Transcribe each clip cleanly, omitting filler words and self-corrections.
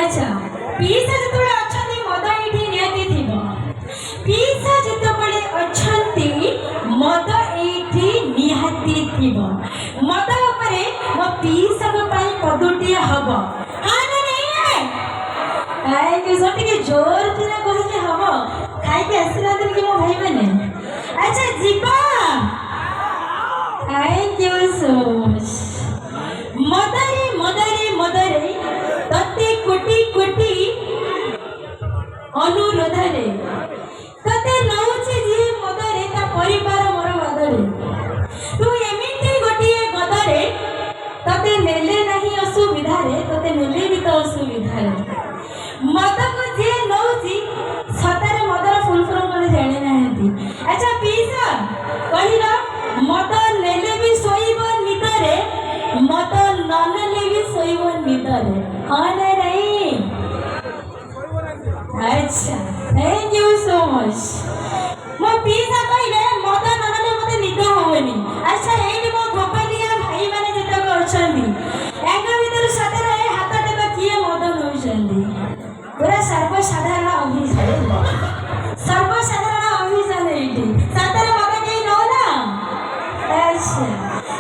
अच्छा पीसा जितबेले अछंती मद एठी नियति थिबो पीसा जितबेले अछंती मद एठी नियति थिबो मद उपरे मो पीसा को पाई पदुटी हबो हां नहीं आए के सोटी के जोर तिना कहिले हबो खाई के आसला दिन की मो भाई बने अच्छा जीवा थैंक यू सो मच मदरे मदरे मदरे तते कोटि कोटि अनुरोध रे तते नउछि जे मदरे ता परिवार मोर मदरे तू एमिति गोटिए गदरे तते नेले नहीं असुविधा रे तते नेले भी तो असुविधा रे मद को जे नउछि सतारे मदर फुल फॉर्म माने जाने नाहंती अच्छा पीसा कहिरा मद नेले भी सोइब निदरे मद न नेले भी सोइब निदरे हां नहीं अच्छा थैंक यू सो मच मो पीसा कहिले मद न नेले मते निद होवनी अच्छा एही मो गोपालिया भाई माने जेतक अछंदी एका भीतर सतरे हाथ टेक किए मद नउछंदी पूरा सर्वसाधारण अभियान एठी सतरे मद के नो ना अच्छा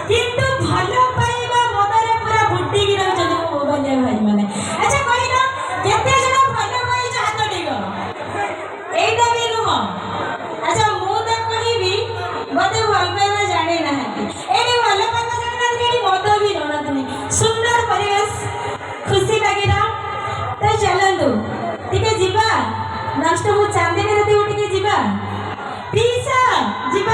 किंतु भलो पाइबा मदरे पूरा बुड्डी की रहछ जो गोपालिया भाई माने अच्छा कहिलो केते जण भलो पाइछ हाथ टेक एटा भी नुह अच्छा मु त कहिबी मते भल पाइबा जाने नाहती एडी भलो पाइबा जाने ना एडी मद भी ननतनी सुंदर परिवेश खुशी लागिला तो चलंदु टिके जीवा नेक्स्ट मु चांदनी रे टिके जीवा पीसा जीवा